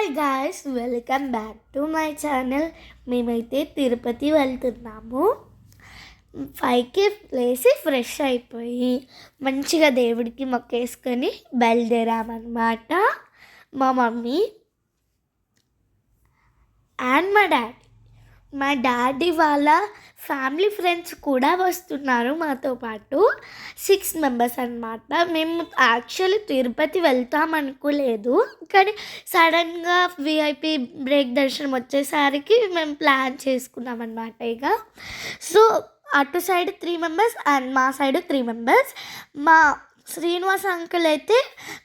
Hi guys, welcome back to my channel. మేమైతే తిరుపతి వెళ్తున్నాము. 5కి లేచి ఫ్రెష్ అయిపోయి మంచిగా దేవుడికి మొక్కేసుకొని బయలుదేరామన్నమాట. మా మమ్మీ అండ్ మా డాడీ వాళ్ళ ఫ్యామిలీ ఫ్రెండ్స్ కూడా వస్తున్నారు మాతో పాటు. 6 మెంబర్స్ అనమాట. మేము యాక్చువల్లీ తిరుపతి వెళ్తాం అనుకోలేదు, కానీ సడన్గా విఐపి బ్రేక్ దర్శనం వచ్చేసరికి మేము ప్లాన్ చేసుకున్నాం అనమాట. ఇక సో అటు సైడ్ 3 మెంబర్స్ అండ్ మా సైడ్ 3 మెంబర్స్. మా శ్రీనివాస్ అంకుల్ అయితే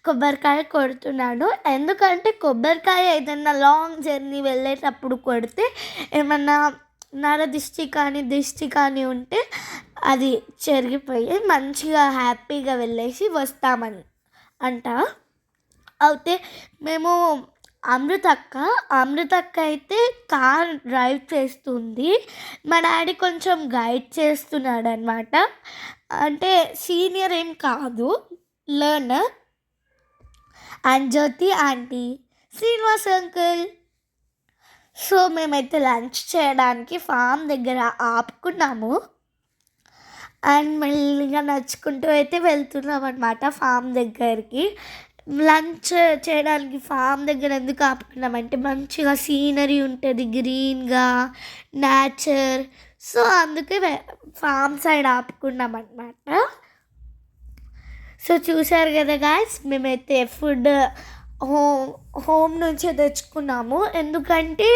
కొబ్బరికాయ కొడుతున్నాడు. ఎందుకంటే కొబ్బరికాయ ఏదైనా లాంగ్ జర్నీ వెళ్ళేటప్పుడు కొడితే ఏమన్నా దిష్టి కానీ ఉంటే అది చెరిగిపోయి మంచిగా హ్యాపీగా వెళ్ళేసి వస్తామని అంట. అయితే మేము అమృతక్క అయితే కార్ డ్రైవ్ చేస్తుంది. మా డాడీ కొంచెం గైడ్ చేస్తున్నాడు అనమాట. అంటే సీనియర్ ఏం కాదు, learner. And Jyothi aunty, Srinivas uncle. So మేమైతే లంచ్ చేయడానికి ఫామ్ దగ్గర ఆపుకున్నాము అండ్ మెల్లిగా నడుచుకుంటూ అయితే వెళ్తున్నాం అనమాట ఫామ్ దగ్గరికి. లంచ్ చేయడానికి ఫామ్ దగ్గర ఎందుకు ఆపుకున్నామంటే మంచిగా సీనరీ ఉంటుంది, గ్రీన్గా నేచర్. సో అందుకే ఫామ్ సైడ్ ఆపుకున్నాం అనమాట. సో చూసారు కదా గాయ్స్, మేమైతే ఫుడ్ హోమ్ నుంచే తెచ్చుకున్నాము. ఎందుకంటే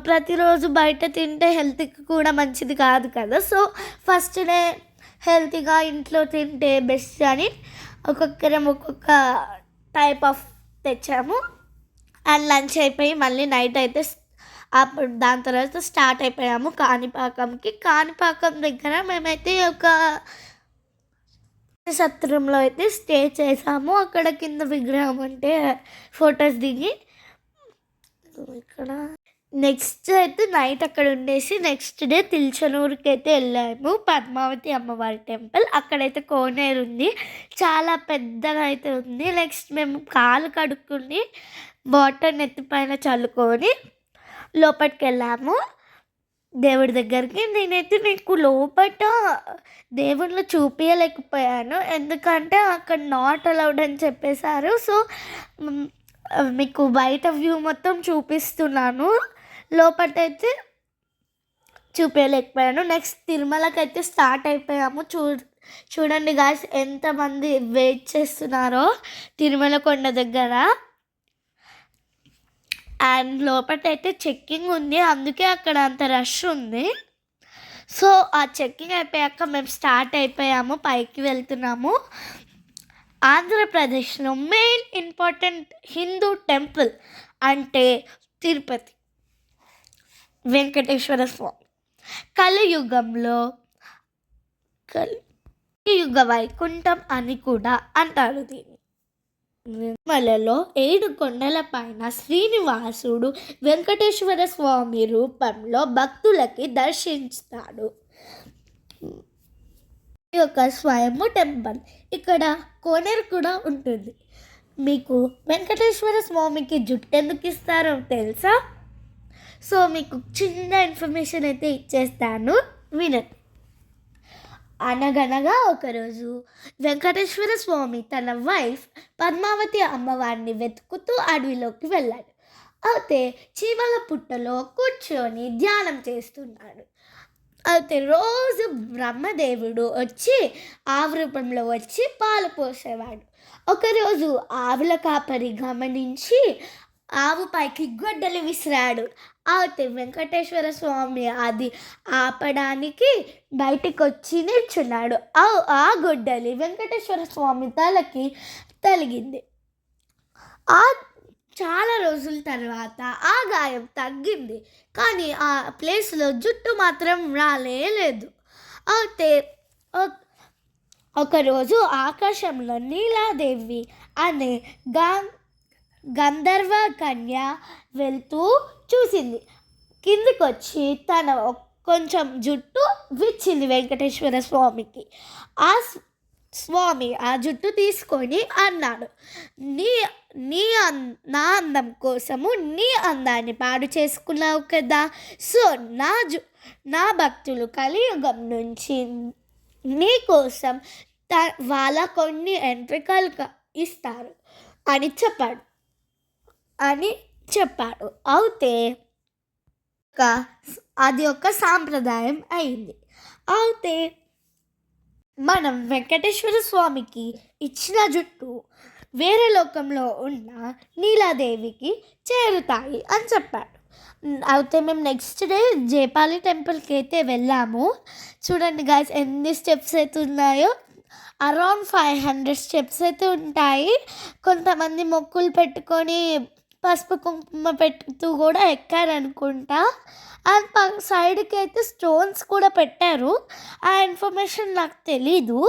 ప్రతిరోజు బయట తింటే హెల్త్కి కూడా మంచిది కాదు కదా. సో ఫస్ట్ డే హెల్తీగా ఇంట్లో తింటే బెస్ట్ అని ఒక్కొక్కరం ఒక్కొక్క టైప్ ఆఫ్ తెచ్చాము. అండ్ లంచ్ అయిపోయి మళ్ళీ నైట్ అయితే అప్పుడు దాని తర్వాత స్టార్ట్ అయిపోయాము కాణిపాకంకి. కాణిపాకం దగ్గర మేమైతే ఒక సత్రంలో అయితే స్టే చేసాము. అక్కడ కింద విగ్రహం అంటే ఫొటోస్ దిగి ఇక్కడ నెక్స్ట్ అయితే నైట్ అక్కడ ఉండేసి నెక్స్ట్ డే తిల్చనూరుకి అయితే వెళ్ళాము. పద్మావతి అమ్మవారి టెంపుల్ అక్కడైతే కోనేరు ఉంది, చాలా పెద్దగా అయితే ఉంది. నెక్స్ట్ మేము కాలు కడుక్కుని వాటర్ నెత్తిపైన చల్లుకొని లోపలికి వెళ్ళాము దేవుడి దగ్గరికి. నేనైతే మీకు లోపల దేవుళ్ళు చూపించలేకపోయాను, ఎందుకంటే అక్కడ నాట్ అలౌడ్ అని చెప్పేశారు. సో మీకు బయట వ్యూ మొత్తం చూపిస్తున్నాను, లోపలైతే చూపించలేకపోయాను. నెక్స్ట్ తిరుమలకి అయితే స్టార్ట్ అయిపోయాము. చూడండి గాయ్స్, ఎంతమంది వెయిట్ చేస్తున్నారో తిరుమల కొండ దగ్గర. అండ్ లోపలైతే చెక్కింగ్ ఉంది, అందుకే అక్కడ అంత రష్ ఉంది. సో ఆ చెక్కింగ్ అయిపోయాక మేము స్టార్ట్ అయిపోయాము, పైకి వెళ్తున్నాము. ఆంధ్రప్రదేశ్లో మెయిన్ ఇంపార్టెంట్ హిందూ టెంపుల్ అంటే తిరుపతి వెంకటేశ్వర స్వామి. కలియుగంలో కలియుగ వైకుంఠం అని కూడా అంటారు దీన్ని. తిరుమలలో 7 కొండల పైన శ్రీనివాసుడు వెంకటేశ్వర స్వామి రూపంలో భక్తులకి దర్శిస్తాడు. ఈ యొక్క స్వయంభూ టెంపుల్ ఇక్కడ కోనేరు కూడా ఉంటుంది. మీకు వెంకటేశ్వర స్వామికి జుట్టు ఎందుకు ఇస్తారో తెలుసా? సో మీకు చిన్న ఇన్ఫర్మేషన్ అయితే ఇచ్చేస్తాను, వినండి. అనగనగా ఒకరోజు వెంకటేశ్వర స్వామి తన వైఫ్ పద్మావతి అమ్మవారిని వెతుకుతూ అడవిలోకి వెళ్ళాడు. అయితే చీమల పుట్టలో కూర్చొని ధ్యానం చేస్తున్నాడు. అయితే రోజు బ్రహ్మదేవుడు వచ్చి ఆవు రూపంలో వచ్చి పాలు పోసేవాడు. ఒకరోజు ఆవుల కాపరి గమనించి ఆవు పైకి గొడ్డలి విసిరాడు. అయితే వెంకటేశ్వర స్వామి అది ఆపడానికి బయటికి వచ్చి నిల్చున్నాడు. ఆ గొడ్డలి వెంకటేశ్వర స్వామి తలకి తగిలింది. చాలా రోజుల తర్వాత ఆ గాయం తగ్గింది, కానీ ఆ ప్లేస్లో జుట్టు మాత్రం రాలేదు. అయితే ఒకరోజు ఆకాశంలో నీలాదేవి అనే గంధర్వ కన్య వెళ్తూ చూసింది. కిందికి వచ్చి తన కొంచెం జుట్టు విచ్చింది వెంకటేశ్వర స్వామికి. ఆ స్వామి ఆ జుట్టు తీసుకొని అన్నాడు, నీ నీ నా అందం కోసము నీ అందాన్ని పాడు చేసుకున్నావు కదా, సో నా భక్తులు కలియుగం నుంచి నీ కోసం వాళ్ళ కొన్ని ఎంట్రికలు ఇస్తారు అని చెప్పాడు. అయితే అది ఒక సాంప్రదాయం అయింది. అయితే మనం వెంకటేశ్వర స్వామికి ఇచ్చిన జుట్టు వేరే లోకంలో ఉన్న నీలాదేవికి చేరుతాయి అని చెప్పాడు. అయితే మేము నెక్స్ట్ డే జేపాలి టెంపుల్కి అయితే వెళ్ళాము. చూడండి గాయ్స్, ఎన్ని స్టెప్స్ అయితే ఉన్నాయో, అరౌండ్ 500 స్టెప్స్ అయితే ఉంటాయి. కొంతమంది మొక్కులు పెట్టుకొని పసుపు కుంకుమ పెట్టుతూ కూడా ఎక్కారనుకుంటా. అండ్ సైడ్కి అయితే స్టోన్స్ కూడా పెట్టారు. ఆ ఇన్ఫర్మేషన్ నాకు తెలీదు.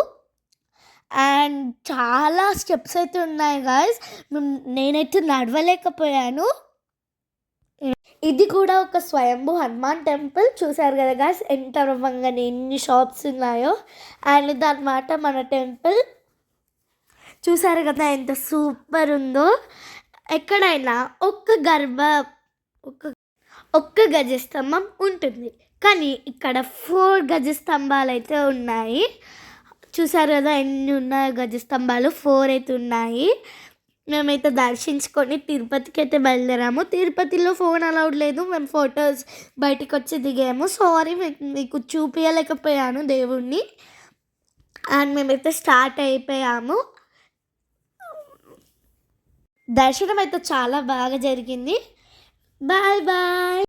అండ్ చాలా స్టెప్స్ అయితే ఉన్నాయి గాయ్స్. నేనైతే నడవలేకపోయాను. ఇది కూడా ఒక స్వయంభూ హనుమాన్ టెంపుల్. చూసారు కదా గాయ్స్, ఎంటర్ అవ్వగానే ఎన్ని షాప్స్ ఉన్నాయో. అండ్ ఇదన్నమాట మన టెంపుల్. చూసారు కదా ఎంత సూపర్ ఉందో. ఎక్కడైనా ఒక్క గజస్తంభం ఉంటుంది, కానీ ఇక్కడ 4 గజస్తంభాలు అయితే ఉన్నాయి. చూసారు కదా ఎన్ని ఉన్నాయి గజస్తంభాలు, 4 అయితే ఉన్నాయి. మేమైతే దర్శించుకొని తిరుపతికి అయితే బయలుదేరాము. తిరుపతిలో ఫోన్ అలౌడ్ లేదు. మేము ఫొటోస్ బయటికి వచ్చి దిగాము. సారీ, మీకు చూపించలేకపోయాను దేవుణ్ణి. అండ్ మేమైతే స్టార్ట్ అయిపోయాము. దర్శనం అయితే చాలా బాగా జరిగింది. Bye bye.